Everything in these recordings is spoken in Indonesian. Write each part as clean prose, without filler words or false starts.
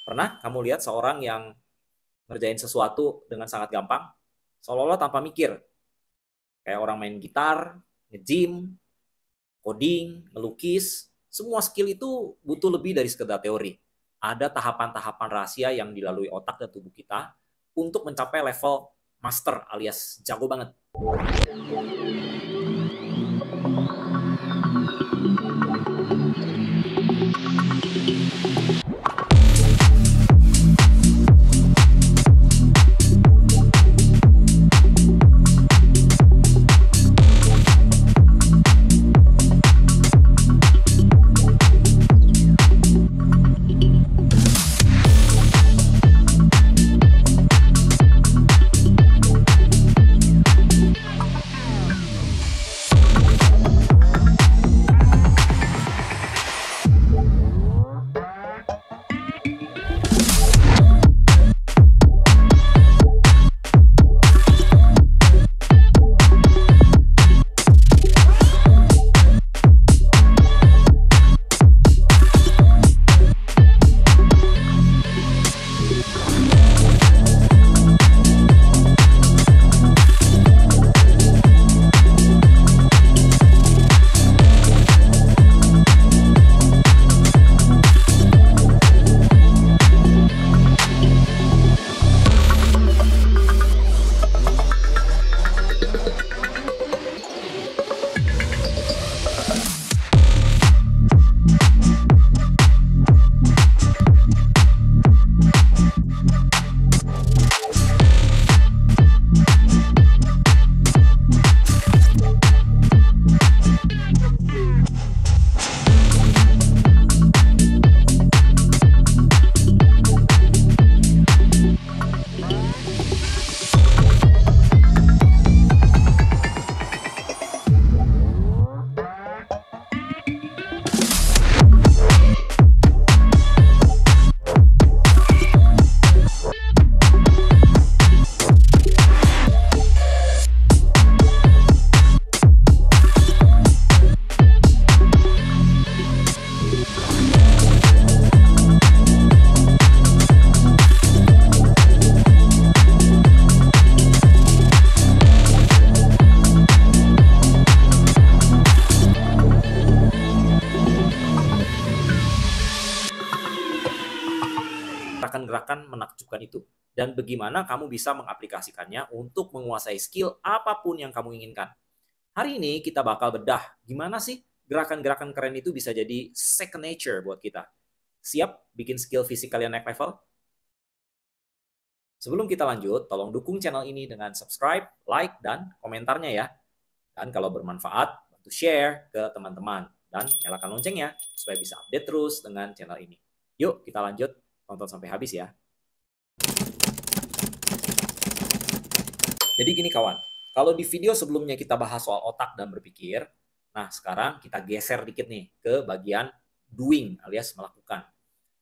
Pernah kamu lihat seorang yang ngerjain sesuatu dengan sangat gampang, seolah-olah tanpa mikir, kayak orang main gitar, nge-gym, coding, melukis, semua skill itu butuh lebih dari sekedar teori. Ada tahapan-tahapan rahasia yang dilalui otak dan tubuh kita untuk mencapai level master alias jago banget. Gerakan-gerakan menakjubkan itu, dan bagaimana kamu bisa mengaplikasikannya untuk menguasai skill apapun yang kamu inginkan. Hari ini kita bakal bedah gimana sih gerakan-gerakan keren itu bisa jadi second nature buat kita. Siap bikin skill fisik kalian naik level? Sebelum kita lanjut, tolong dukung channel ini dengan subscribe, like, dan komentarnya ya. Dan kalau bermanfaat, bantu share ke teman-teman. Dan nyalakan loncengnya supaya bisa update terus dengan channel ini. Yuk kita lanjut, tonton sampai habis ya. Jadi gini kawan, kalau di video sebelumnya kita bahas soal otak dan berpikir, nah sekarang kita geser dikit nih ke bagian doing alias melakukan.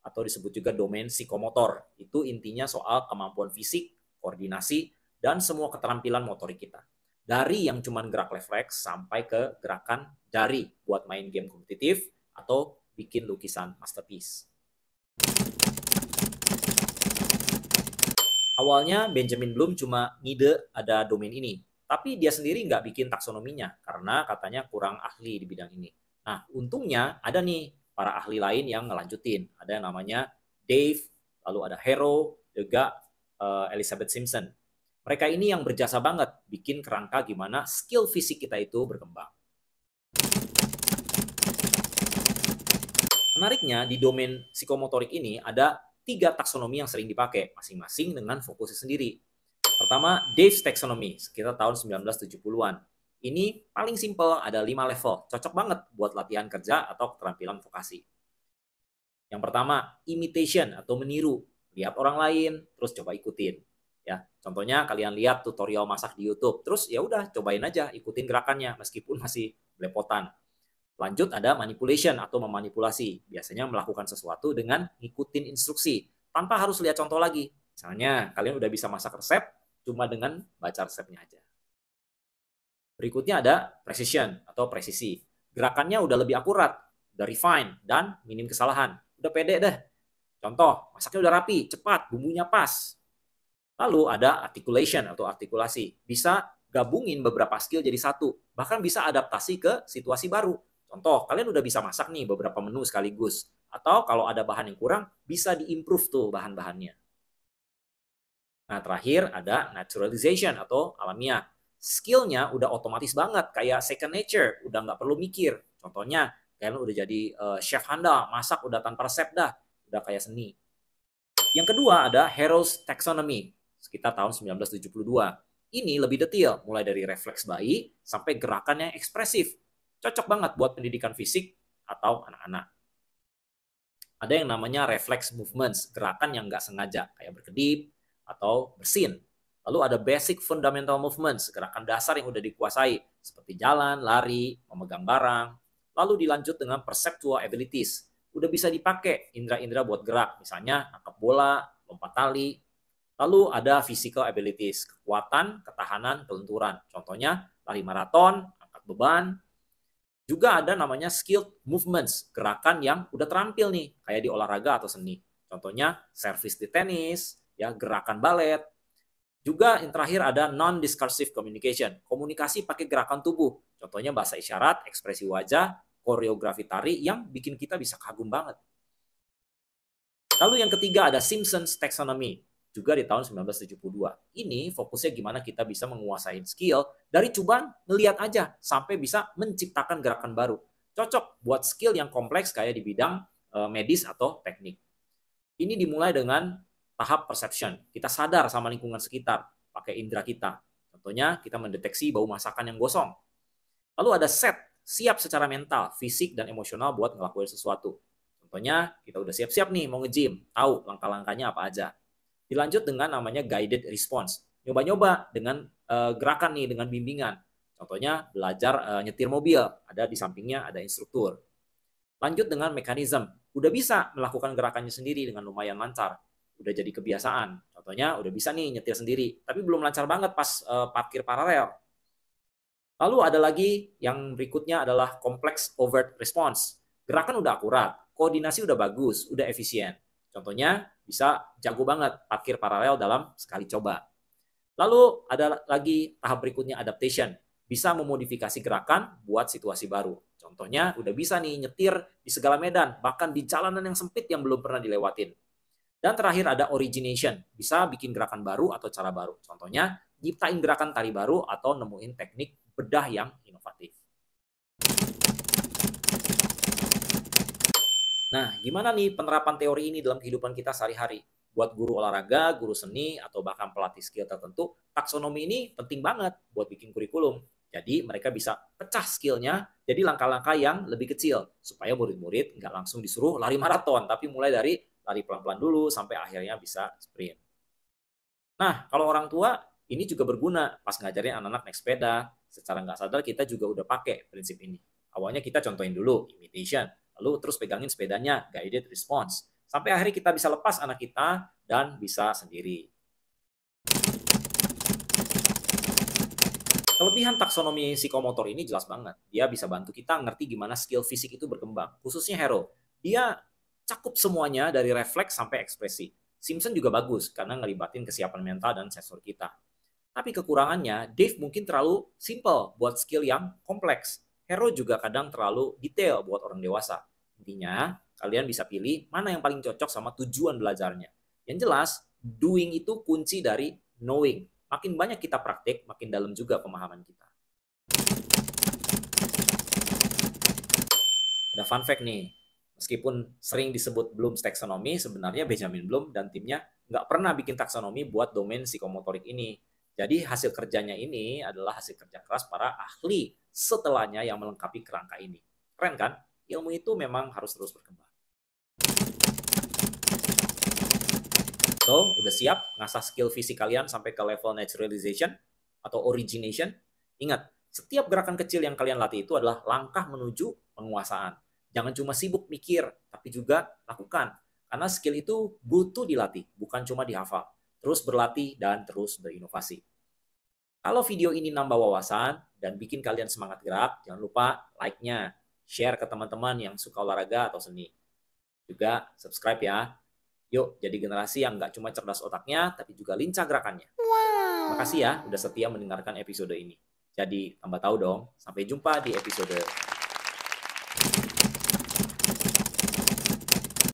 Atau disebut juga domain psikomotor. Itu intinya soal kemampuan fisik, koordinasi, dan semua keterampilan motorik kita. Dari yang cuman gerak refleks sampai ke gerakan jari buat main game kompetitif atau bikin lukisan masterpiece. Awalnya Benjamin Bloom cuma ngide ada domain ini, tapi dia sendiri nggak bikin taksonominya karena katanya kurang ahli di bidang ini. Nah, untungnya ada nih para ahli lain yang ngelanjutin. Ada yang namanya Dave, lalu ada Hero, juga Elizabeth Simpson. Mereka ini yang berjasa banget bikin kerangka gimana skill fisik kita itu berkembang. Menariknya, di domain psikomotorik ini ada 3 taksonomi yang sering dipakai, masing-masing dengan fokusnya sendiri. Pertama, Dave's Taxonomy, sekitar tahun 1970-an. Ini paling simpel, ada 5 level. Cocok banget buat latihan kerja atau keterampilan vokasi. Yang pertama, imitation atau meniru. Lihat orang lain, terus coba ikutin. Ya, contohnya kalian lihat tutorial masak di YouTube, terus ya udah cobain aja, ikutin gerakannya meskipun masih belepotan. Lanjut ada manipulation atau memanipulasi. Biasanya melakukan sesuatu dengan ngikutin instruksi tanpa harus lihat contoh lagi. Misalnya kalian udah bisa masak resep cuma dengan baca resepnya aja. Berikutnya ada precision atau presisi. Gerakannya udah lebih akurat, udah refine, dan minim kesalahan. Udah pede deh. Contoh, masaknya udah rapi, cepat, bumbunya pas. Lalu ada articulation atau artikulasi. Bisa gabungin beberapa skill jadi satu. Bahkan bisa adaptasi ke situasi baru. Contoh, kalian udah bisa masak nih beberapa menu sekaligus. Atau kalau ada bahan yang kurang, bisa diimprove tuh bahan-bahannya. Nah, terakhir ada naturalization atau alamiah. Skillnya udah otomatis banget, kayak second nature, udah nggak perlu mikir. Contohnya, kalian udah jadi chef handal, masak udah tanpa resep dah, udah kayak seni. Yang kedua ada Harrow's Taxonomy, sekitar tahun 1972. Ini lebih detail, mulai dari refleks bayi sampai gerakan yang ekspresif. Cocok banget buat pendidikan fisik atau anak-anak. Ada yang namanya reflex movements, gerakan yang nggak sengaja, kayak berkedip atau bersin. Lalu ada basic fundamental movements, gerakan dasar yang udah dikuasai, seperti jalan, lari, memegang barang. Lalu dilanjut dengan perceptual abilities, udah bisa dipakai indera-indera buat gerak, misalnya angkat bola, lompat tali. Lalu ada physical abilities, kekuatan, ketahanan, kelenturan. Contohnya lari maraton, angkat beban. Juga ada namanya skilled movements, gerakan yang udah terampil nih, kayak di olahraga atau seni. Contohnya service di tenis, ya gerakan balet. Juga yang terakhir ada non-discursive communication, komunikasi pakai gerakan tubuh. Contohnya bahasa isyarat, ekspresi wajah, koreografi tari yang bikin kita bisa kagum banget. Lalu yang ketiga ada Simpson's Taxonomy, juga di tahun 1972. Ini fokusnya gimana kita bisa menguasai skill dari cobaan ngelihat aja sampai bisa menciptakan gerakan baru. Cocok buat skill yang kompleks kayak di bidang medis atau teknik. Ini dimulai dengan tahap perception. Kita sadar sama lingkungan sekitar, pakai indera kita. Contohnya kita mendeteksi bau masakan yang gosong. Lalu ada set, siap secara mental, fisik, dan emosional buat ngelakuin sesuatu. Contohnya, kita udah siap-siap nih mau nge-gym, tahu langkah-langkahnya apa aja. Dilanjut dengan namanya guided response. Nyoba-nyoba dengan gerakan nih, dengan bimbingan. Contohnya, belajar nyetir mobil, ada di sampingnya ada instruktur. Lanjut dengan mekanisme, udah bisa melakukan gerakannya sendiri dengan lumayan lancar. Udah jadi kebiasaan. Contohnya, udah bisa nih nyetir sendiri, tapi belum lancar banget pas parkir paralel. Lalu ada lagi yang berikutnya adalah complex overt response. Gerakan udah akurat, koordinasi udah bagus, udah efisien. Contohnya bisa jago banget parkir paralel dalam sekali coba. Lalu ada lagi tahap berikutnya adaptation. Bisa memodifikasi gerakan buat situasi baru. Contohnya udah bisa nih nyetir di segala medan, bahkan di jalanan yang sempit yang belum pernah dilewatin. Dan terakhir ada origination, bisa bikin gerakan baru atau cara baru. Contohnya, nyiptain gerakan tari baru atau nemuin teknik bedah yang inovatif. Nah, gimana nih penerapan teori ini dalam kehidupan kita sehari-hari? Buat guru olahraga, guru seni, atau bahkan pelatih skill tertentu, taksonomi ini penting banget buat bikin kurikulum. Jadi mereka bisa pecah skillnya jadi langkah-langkah yang lebih kecil, supaya murid-murid nggak langsung disuruh lari maraton, tapi mulai dari lari pelan-pelan dulu sampai akhirnya bisa sprint. Nah, kalau orang tua, ini juga berguna pas ngajarin anak-anak naik sepeda. Secara nggak sadar kita juga udah pakai prinsip ini. Awalnya kita contohin dulu, imitation. Lalu terus pegangin sepedanya, guided response. Sampai akhirnya kita bisa lepas anak kita dan bisa sendiri. Kelebihan taksonomi psikomotor ini jelas banget. Dia bisa bantu kita ngerti gimana skill fisik itu berkembang. Khususnya Hero. Dia cakup semuanya dari refleks sampai ekspresi. Simpson juga bagus karena ngelibatin kesiapan mental dan sensor kita. Tapi kekurangannya, Dave mungkin terlalu simple buat skill yang kompleks. Hero juga kadang terlalu detail buat orang dewasa. Intinya, kalian bisa pilih mana yang paling cocok sama tujuan belajarnya. Yang jelas, doing itu kunci dari knowing. Makin banyak kita praktik, makin dalam juga pemahaman kita. Ada fun fact nih, meskipun sering disebut Bloom's Taxonomy, sebenarnya Benjamin Bloom dan timnya nggak pernah bikin taksonomi buat domain psikomotorik ini. Jadi hasil kerjanya ini adalah hasil kerja keras para ahli setelahnya yang melengkapi kerangka ini. Keren kan? Ilmu itu memang harus terus berkembang. So, udah siap ngasah skill fisik kalian sampai ke level naturalization atau origination? Ingat, setiap gerakan kecil yang kalian latih itu adalah langkah menuju penguasaan. Jangan cuma sibuk mikir, tapi juga lakukan. Karena skill itu butuh dilatih, bukan cuma dihafal. Terus berlatih dan terus berinovasi. Kalau video ini nambah wawasan dan bikin kalian semangat gerak, jangan lupa like-nya, share ke teman-teman yang suka olahraga atau seni. Juga subscribe ya. Yuk, jadi generasi yang nggak cuma cerdas otaknya, tapi juga lincah gerakannya. Makasih ya udah setia mendengarkan episode ini. Jadi, tambah tahu dong. Sampai jumpa di episode